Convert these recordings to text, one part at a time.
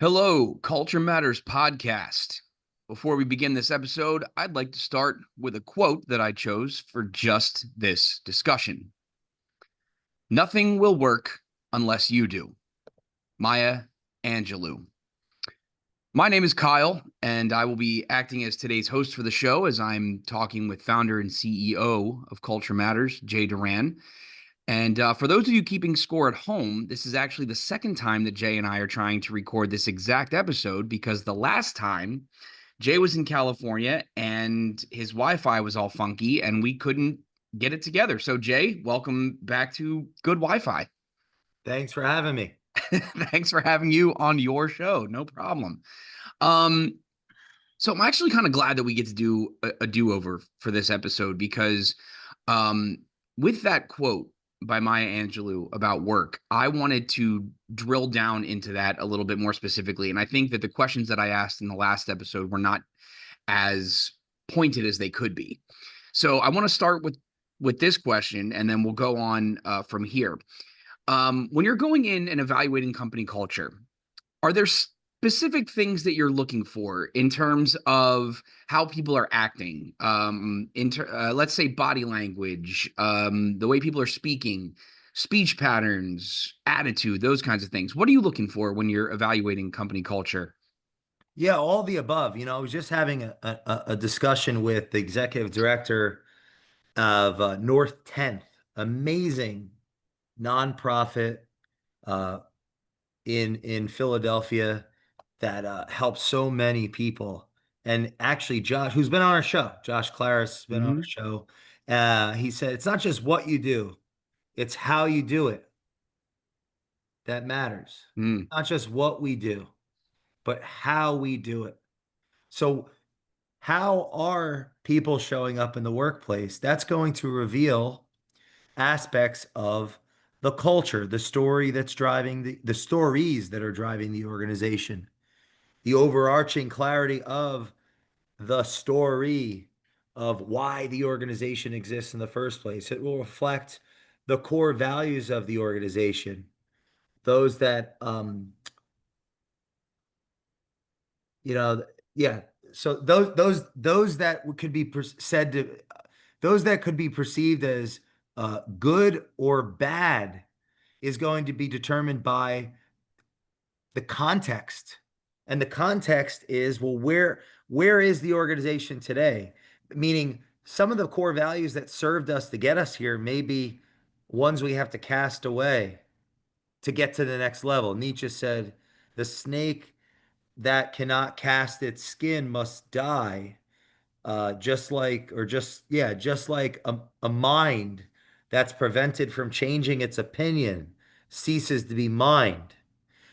Hello, Culture Matters podcast. Before we begin this episode, I'd like to start with a quote that I chose for just this discussion. Nothing will work unless you do. Maya Angelou. My name is Kyle, and I will be acting as today's host for the show as I'm talking with founder and CEO of Culture Matters, Jay Doran. And for those of you keeping score at home, this is actually the second time that Jay and I are trying to record this exact episode because the last time Jay was in California and his Wi-Fi was all funky and we couldn't get it together. So Jay, welcome back to Good Wi-Fi. Thanks for having me. Thanks for having you on your show. No problem. Um, so I'm actually kind of glad that we get to do a do-over for this episode because um, with that quote by Maya Angelou about work, I wanted to drill down into that a little bit more specifically. And I think that the questions that I asked in the last episode were not as pointed as they could be. So I want to start with this question, and then we'll go on from here. When you're going in and evaluating company culture, are there specific things that you're looking for in terms of how people are acting? Let's say body language, the way people are speaking, speech patterns, attitude, those kinds of things. What are you looking for when you're evaluating company culture? Yeah, all the above. I was just having a discussion with the executive director of North 10th, amazing nonprofit uh, in Philadelphia that helps so many people. And actually, Josh, who's been on our show, Josh Claris has been on our Mm-hmm. show. He said it's not just what you do; it's how you do it that matters. Mm. Not just what we do, but how we do it. So, how are people showing up in the workplace? That's going to reveal aspects of the culture, the story that's driving the stories that are driving the organization, the overarching clarity of the story of why the organization exists in the first place. It will reflect the core values of the organization, those that you know yeah, so those that could be said to those that could be perceived as good or bad is going to be determined by the context, and the context is, well, where is the organization today, meaning some of the core values that served us to get us here may be ones we have to cast away to get to the next level. Nietzsche said the snake that cannot cast its skin must die. Just like, or just, yeah, just like a mind that's prevented from changing its opinion ceases to be mind.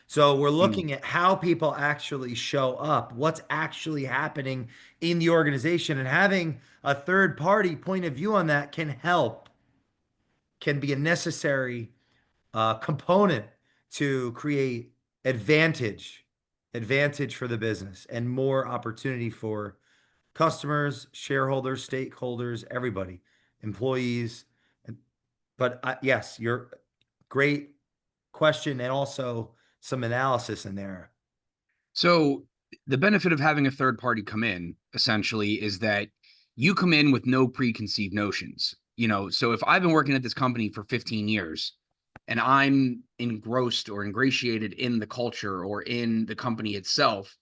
So we're Mm. looking at how people actually show up, what's actually happening in the organization, and having a third party point of view on that can help, can be a necessary component to create advantage, advantage for the business and more opportunity for customers, shareholders, stakeholders, everybody, employees. But yes, you're great question, and also some analysis in there. So the benefit of having a third party come in essentially is that you come in with no preconceived notions. So if I've been working at this company for 15 years and I'm engrossed or ingratiated in the culture or in the company itself,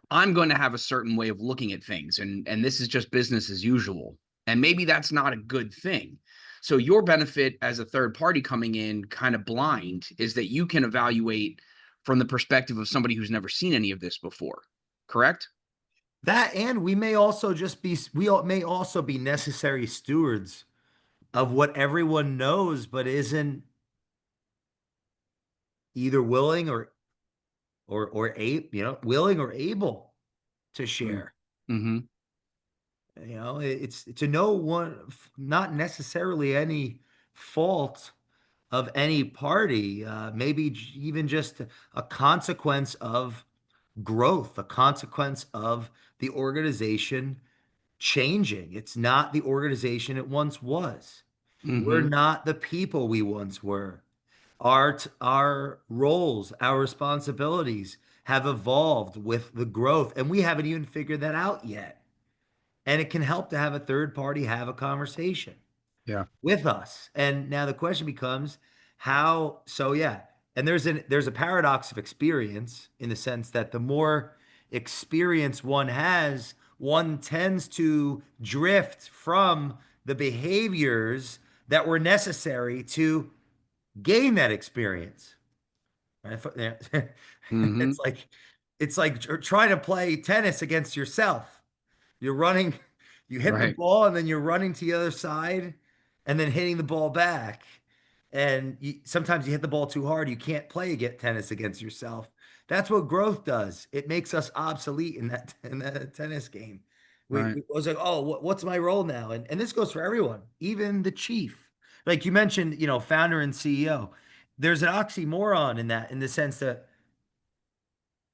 I'm going to have a certain way of looking at things, and this is just business as usual. And maybe that's not a good thing. So your benefit as a third party coming in kind of blind is that you can evaluate from the perspective of somebody who's never seen any of this before. Correct? That, and we may also be necessary stewards of what everyone knows, but isn't either willing or willing or able to share. Mm-hmm. It's to know one, not necessarily any fault of any party, maybe even just a consequence of growth, a consequence of the organization changing. It's not the organization it once was. We're Mm-hmm. not the people we once were. Our roles, our responsibilities have evolved with the growth, and we haven't even figured that out yet. And it can help to have a third party have a conversation Yeah. with us. And now the question becomes how, so yeah. And there's a paradox of experience in the sense that the more experience one has, one tends to drift from the behaviors that were necessary to gain that experience. Right? Hmm. It's like trying to play tennis against yourself. You're running, you hit the Right. ball and then you're running to the other side and then hitting the ball back. And sometimes you hit the ball too hard. You can't play get tennis against yourself. That's what growth does. It makes us obsolete in that tennis game. Right. We was like, oh, what's my role now? And this goes for everyone, even the chief. Like you mentioned, founder and CEO. There's an oxymoron in that, in the sense that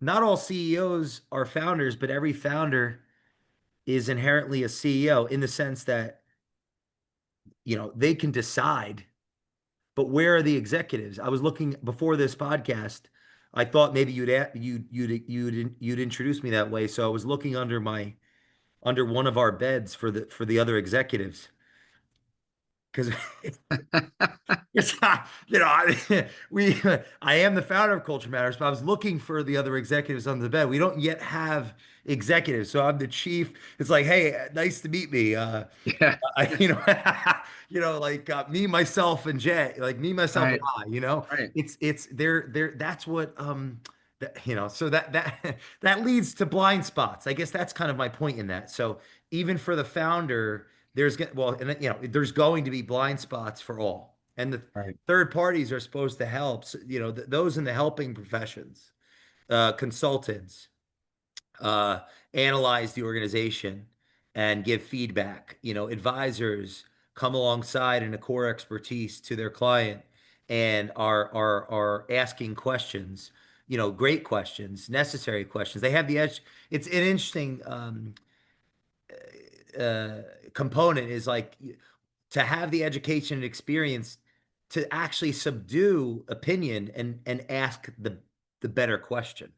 not all CEOs are founders, but every founder is inherently a CEO in the sense that, they can decide, but where are the executives? I was looking before this podcast. I thought maybe you'd introduce me that way. So I was looking under one of our beds for the other executives because it's not, I am the founder of Culture Matters, but I was looking for the other executives under the bed. We don't yet have executives. So I'm the chief. It's like, hey, nice to meet me. Yeah. I, like me, myself, and Jay, like me, myself, and Right. I. Right. It's there. That's what so that leads to blind spots. I guess that's kind of my point in that. So even for the founder, and then, there's going to be blind spots for all, and the Right. third parties are supposed to help. So, those in the helping professions, consultants, uh, analyze the organization and give feedback. Advisors come alongside in a core expertise to their client and are asking questions. Great questions, necessary questions. They have the edge. It's an interesting uh, component is like to have the education and experience to actually subdue opinion and ask the better question,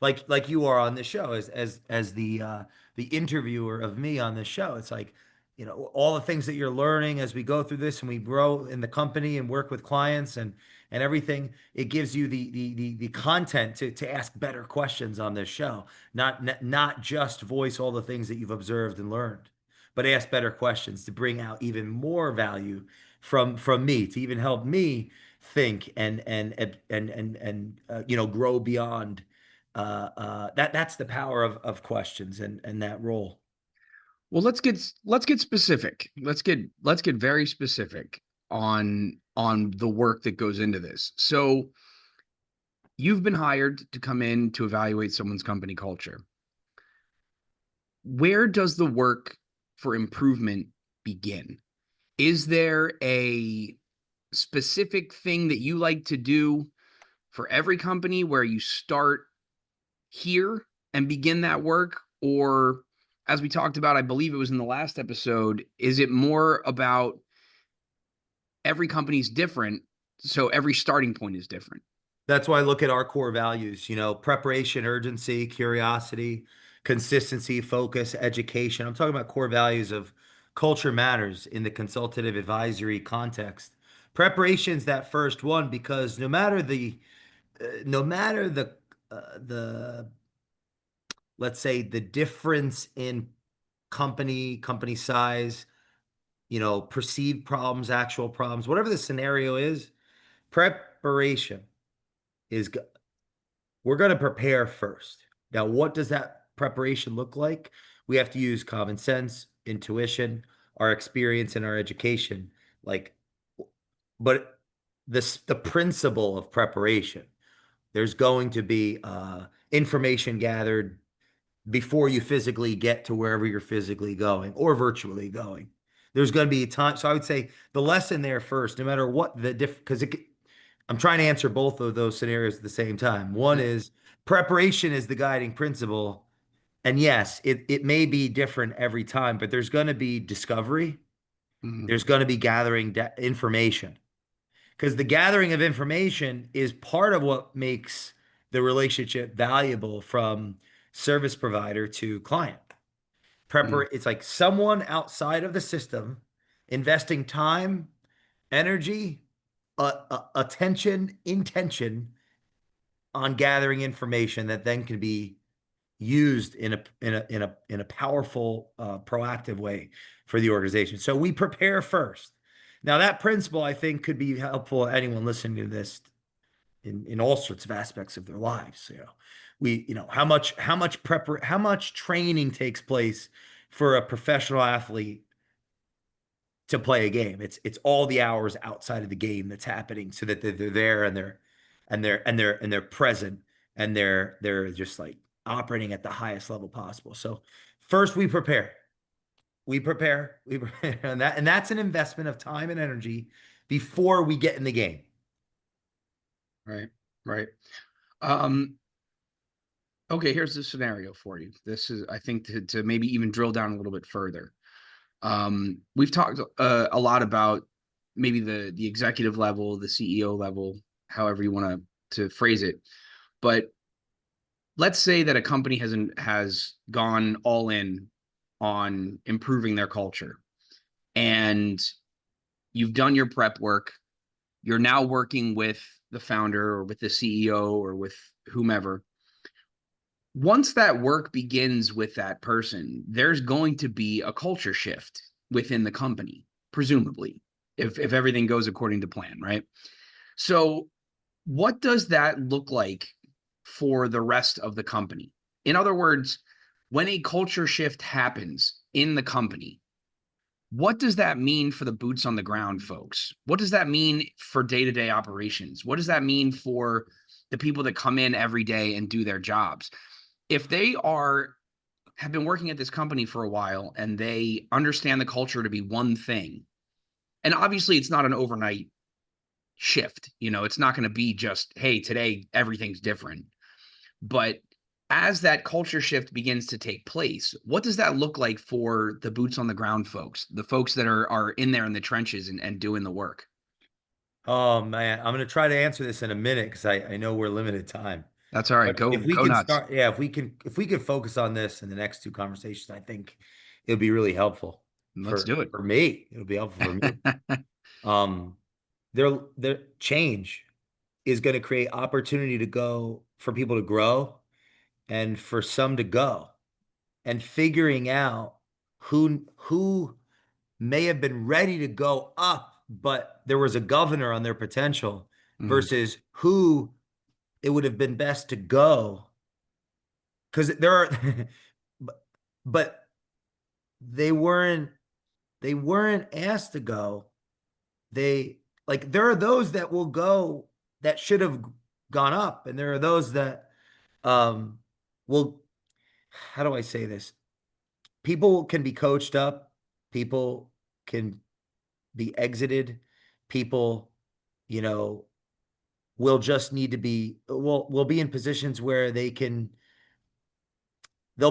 like you are on the show as the interviewer of me on the show. It's like, all the things that you're learning as we go through this and we grow in the company and work with clients and everything. It gives you the content to ask better questions on this show, not just voice all the things that you've observed and learned, but ask better questions to bring out even more value from me, to even help me think and grow beyond. That's the power of questions and that role. Well, let's get specific. Let's get very specific on the work that goes into this. So you've been hired to come in to evaluate someone's company culture. Where does the work for improvement begin? Is there a specific thing that you like to do for every company where you start here and begin that work? Or, as we talked about, I believe it was in the last episode, is it more about every company's different, so every starting point is different? That's why I look at our core values, preparation, urgency, curiosity, consistency, focus, education. I'm talking about core values of culture matters in the consultative advisory context. Preparation's that first one because no matter the let's say the difference in company size, perceived problems, actual problems, whatever the scenario is, preparation is we're going to prepare first. Now, what does that preparation look like? We have to use common sense, intuition, our experience, and our education. Like, but the principle of preparation. There's going to be information gathered before you physically get to wherever you're physically going or virtually going. There's going to be a time. So I would say the lesson there first, no matter what the because I'm trying to answer both of those scenarios at the same time. One is preparation is the guiding principle. And yes, it may be different every time, but there's going to be discovery. Mhm. There's going to be gathering information because the gathering of information is part of what makes the relationship valuable from service provider to client. Mm, It's like someone outside of the system investing time, energy, attention, intention on gathering information that then can be used in a powerful, proactive way for the organization. So we prepare first. Now that principle, I think, could be helpful to anyone listening to this in all sorts of aspects of their lives. How much training takes place for a professional athlete to play a game. It's all the hours outside of the game that's happening, so that they're there, and they're present, and they're just like operating at the highest level possible. So first we prepare, and that's an investment of time and energy before we get in the game. right, right. Um, okay, here's the scenario for you. This is, I think, to maybe even drill down a little bit further. We've talked a lot about maybe the executive level, the CEO level, however you want to phrase it. But let's say that a company has gone all in on improving their culture, and you've done your prep work. You're now working with the founder or with the CEO or with whomever. Once that work begins with that person, there's going to be a culture shift within the company, presumably, if everything goes according to plan, right? So, what does that look like for the rest of the company? In other words, when a culture shift happens in the company, what does that mean for the boots on the ground folks? What does that mean for day-to-day operations? What does that mean for the people that come in every day and do their jobs? If they are have been working at this company for a while and they understand the culture to be one thing, and obviously it's not an overnight shift, it's not going to be just, hey, today everything's different. But as that culture shift begins to take place, what does that look like for the boots on the ground folks, the folks that are in there in the trenches and doing the work? Oh man, I'm gonna try to answer this in a minute because I know we're limited time. That's all right. But Go if we go can nuts. start, yeah, if we can focus on this in the next two conversations, I think it'll be really helpful Let's for do it. for me. It'll be helpful for me. Um, their change is going to create opportunity to go for people to grow and for some to go, and figuring out who may have been ready to go up, but there was a governor on their potential, Mhm. versus who it would have been best to go, because there are but but they weren't asked to go. They like There are those that will go that should have gone up, and there are those that um will, how do I say this? People can be coached up, people can be exited, people, you know, will be in positions where they'll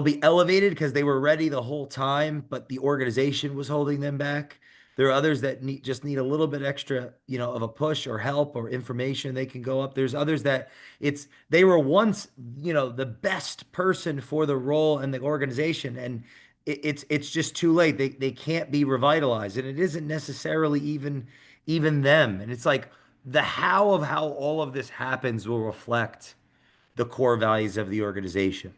be elevated because they were ready the whole time, but the organization was holding them back. There are others that just need a little bit extra, of a push or help or information. They can go up. There's others that they were once, the best person for the role and the organization, and it's just too late. They can't be revitalized, and it isn't necessarily even them. And it's like the how of how all of this happens will reflect the core values of the organization.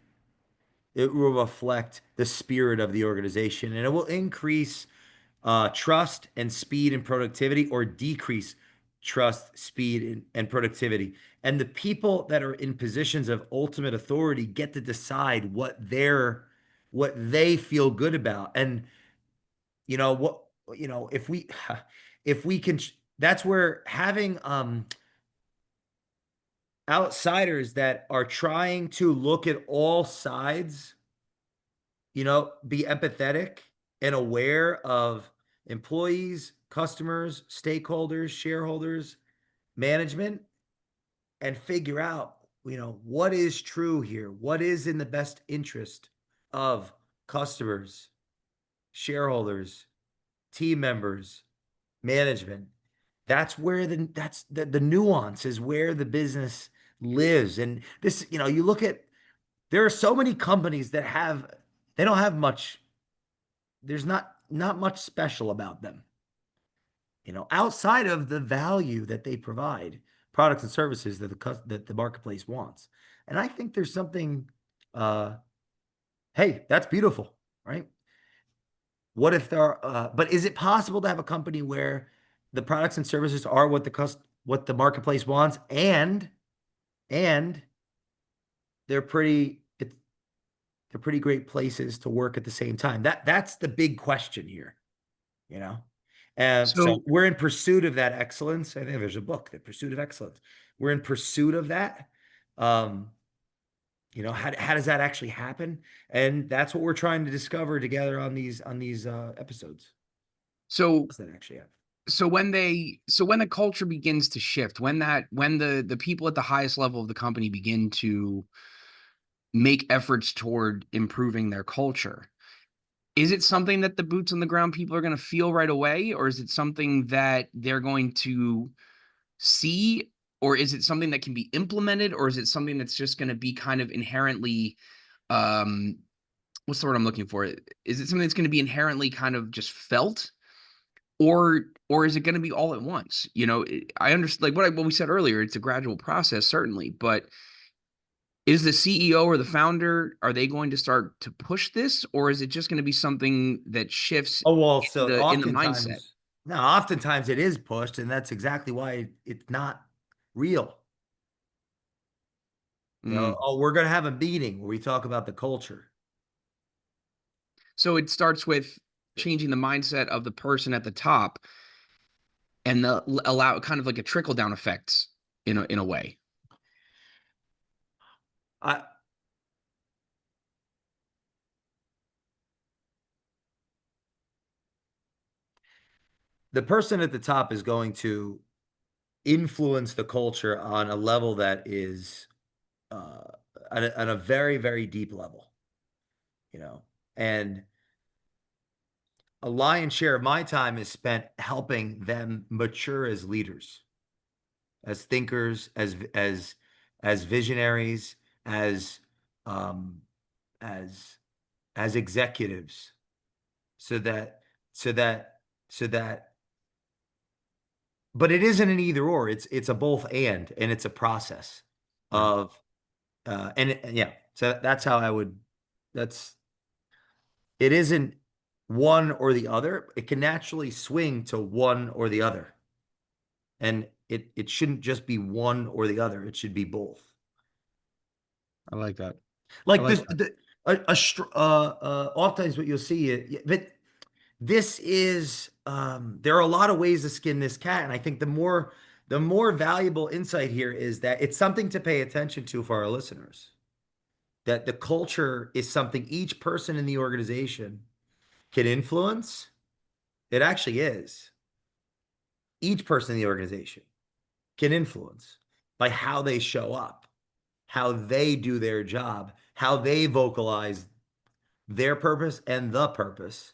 It will reflect the spirit of the organization, and it will increase trust and speed and productivity, or decrease trust, speed, and productivity. And the people that are in positions of ultimate authority get to decide what they feel good about. And what if we if we can, that's where having outsiders that are trying to look at all sides, be empathetic and aware of employees, customers, stakeholders, shareholders, management, and figure out, what is true here? What is in the best interest of customers, shareholders, team members, management? That's where the nuance is, where the business lives. And this, you look at, there are so many companies that they don't have much, there's not much special about them, outside of the value that they provide, products and services that the marketplace wants. And I think there's something, uh, hey, that's beautiful, right? What if there are, but is it possible to have a company where the products and services are what the marketplace wants, and they're they're pretty great places to work at the same time? That's the big question here, you know. So So we're in pursuit of that excellence. I think there's a book, The Pursuit of Excellence. We're in pursuit of that. Um, how does that actually happen? And that's what we're trying to discover together on these episodes. so Does that actually happen? so when the culture begins to shift, when the people at the highest level of the company begin to make efforts toward improving their culture, is it something that the boots on the ground people are going to feel right away, or is it something that they're going to see, or is it something that can be implemented, or is it something that's just going to be kind of inherently um what's the word I'm looking for? Is it something that's going to be inherently kind of just felt, or is it going to be all at once? I understand, like what we said earlier, it's a gradual process certainly, but is the CEO or the founder, are they going to start to push this, or is it just going to be something that shifts Oh, well, so in the mindset? oftentimes, no, oftentimes it is pushed, and that's exactly why it's not real. Mm. Oh, we're going to have a meeting where we talk about the culture. So it starts with changing the mindset of the person at the top, and allow kind of like a trickle down effect in a way. I, the person at the top is going to influence the culture on a level that is, uh, on a very, very deep level, you know, and a lion's share of my time is spent helping them mature as leaders, as thinkers, as visionaries, as um, as as executives, so that so that so that. But it isn't an either or. It's a both and it's a process Right. of, yeah. So that's how I would. That's it. Isn't one or the other. It can naturally swing to one or the other, and it shouldn't just be one or the other. It should be both. I like that. I Like like this, that. oftentimes what you'll see, but this is, there are a lot of ways to skin this cat, and I think the more valuable insight here is that it's something to pay attention to for our listeners. That the culture is something each person in the organization can influence. It actually is. Each person in the organization can influence by how they show up, how they do their job, how they vocalize their purpose and the purpose.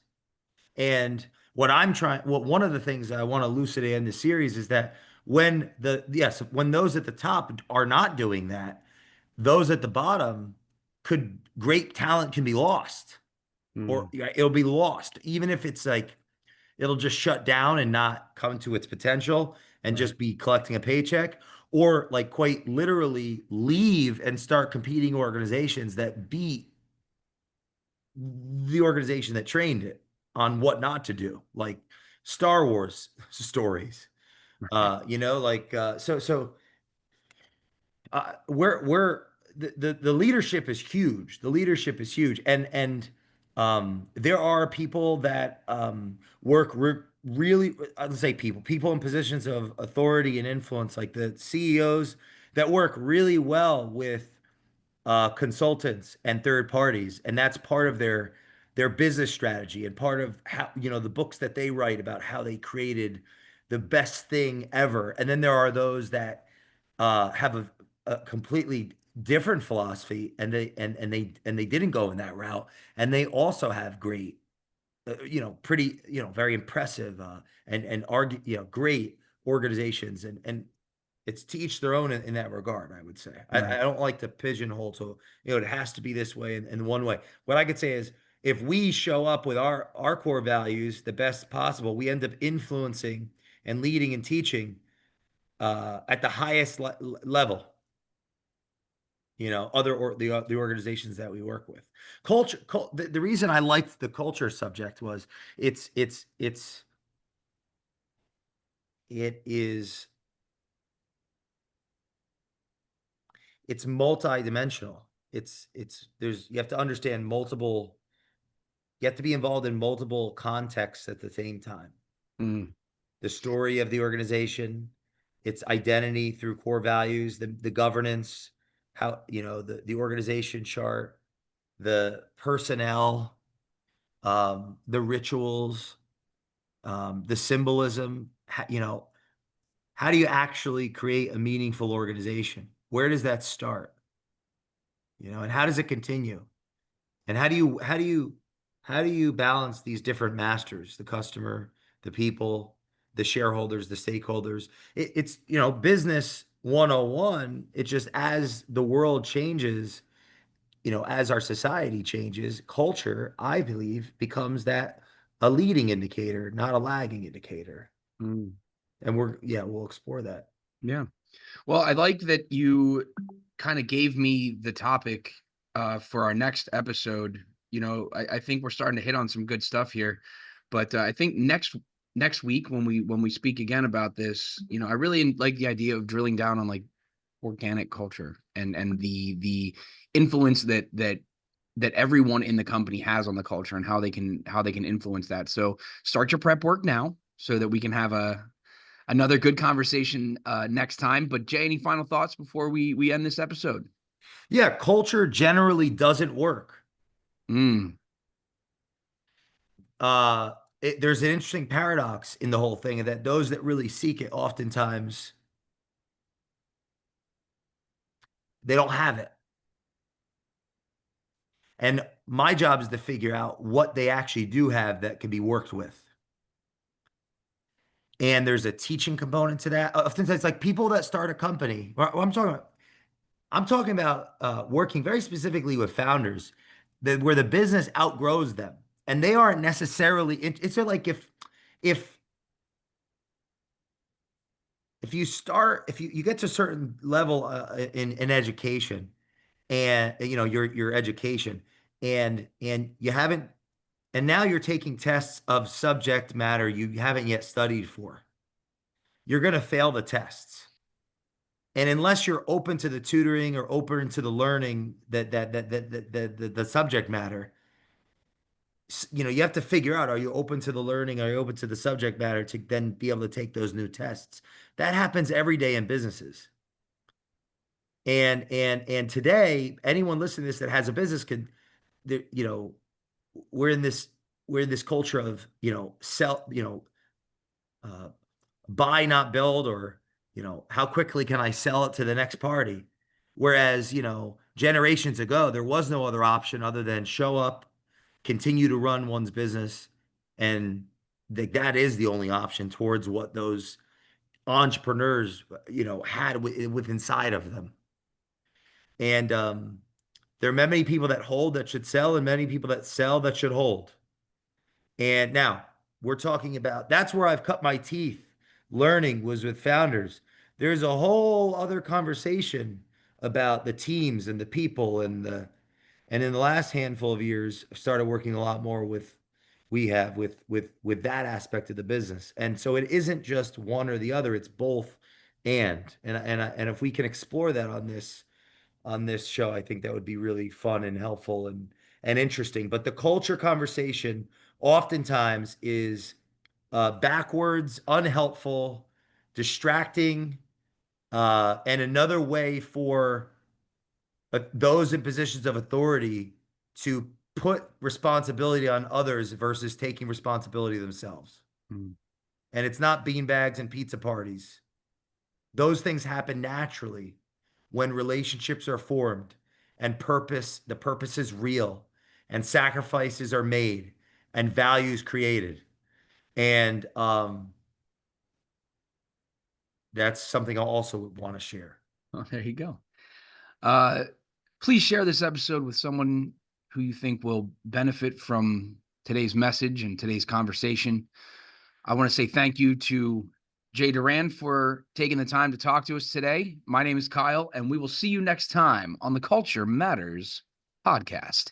And what one of the things that I want to elucidate in the series is that when those at the top are not doing that, those at the bottom great talent can be lost, or Mm, yeah, it'll be lost, even if it's like it'll just shut down and not come to its potential and right. just be collecting a paycheck, or like quite literally leave and start competing organizations that beat the organization that trained it on what not to do, like Star Wars stories. Right. We're the leadership is huge. The leadership is huge, and there are people that work really. Let's say people in positions of authority and influence, like the CEOs, that work really well with consultants and third parties, and that's part of their business strategy and part of how, the books that they write about how they created the best thing ever. And then there are those that have a completely different philosophy, and they didn't go in that route, and they also have great, pretty, very impressive, and argue, great organizations, and It's to each their own in that regard, I would say. I Right. don't like to pigeonhole to, it has to be this way and one way. What I could say is if we show up with our core values the best possible, we end up influencing and leading and teaching at the highest level, other or the organizations that we work with. The reason I liked the culture subject was it is it's multidimensional. It's there's you have to understand multiple, you have to be involved in multiple contexts at the same time. Mm, The story of the organization, its identity through core values, the governance, how, the organization chart, the personnel, the rituals, the symbolism, how do you actually create a meaningful organization? Where does that start? And how does it continue? And how do you balance these different masters, the customer, the people, the shareholders, the stakeholders? It's, business 101. It's just as the world changes, as our society changes, culture, I believe, becomes that a leading indicator, not a lagging indicator. mm, And we'll explore that. yeah. Well, I like that you kind of gave me the topic for our next episode. I think we're starting to hit on some good stuff here, but I think next week when we speak again about this, I really like the idea of drilling down on like organic culture and the influence that everyone in the company has on the culture and how they can influence that. So start your prep work now so that we can have another good conversation next time. But Jay, any final thoughts before we end this episode? Yeah, culture generally doesn't work. Mm, Uh, there's an interesting paradox in the whole thing, and that those that really seek it oftentimes they don't have it. And my job is to figure out what they actually do have that can be worked with. And there's a teaching component to that. Oftentimes, like people that start a company, I'm talking about working very specifically with founders where the business outgrows them, and they aren't necessarily. It's sort of like if if you get to a certain level in education, and your education, and you haven't, and now you're taking tests of subject matter you haven't yet studied for, you're going to fail the tests. And unless you're open to the tutoring or open to the learning the subject matter, you have to figure out, are you open to the learning? Are you open to the subject matter to then be able to take those new tests? That happens every day in businesses. And today, anyone listening to this that has a business could, you know, we're in this we're in this culture of, sell, uh, buy not build, or how quickly can I sell it to the next party? Whereas generations ago there was no other option other than show up, continue to run one's business, and that is the only option towards what those entrepreneurs had with inside of them. And there are many people that hold that should sell, and many people that sell that should hold. And now we're talking about, that's where I've cut my teeth learning, was with founders. There's a whole other conversation about the teams and the people and in the last handful of years, I've started working a lot more with that aspect of the business. And so it isn't just one or the other, it's both. And if we can explore that on this show, I think that would be really fun and helpful and interesting. But the culture conversation oftentimes is backwards, unhelpful, distracting, and another way for those in positions of authority to put responsibility on others versus taking responsibility themselves. mm, And it's not beanbags and pizza parties. Those things happen naturally when relationships are formed and the purpose is real, and sacrifices are made and values created. And that's something I also would want to share. Oh, there you go. Uh, Please share this episode with someone who you think will benefit from today's message and today's conversation. I want to say thank you to Jay Doran for taking the time to talk to us today. My name is Kyle, and we will see you next time on the Culture Matters podcast.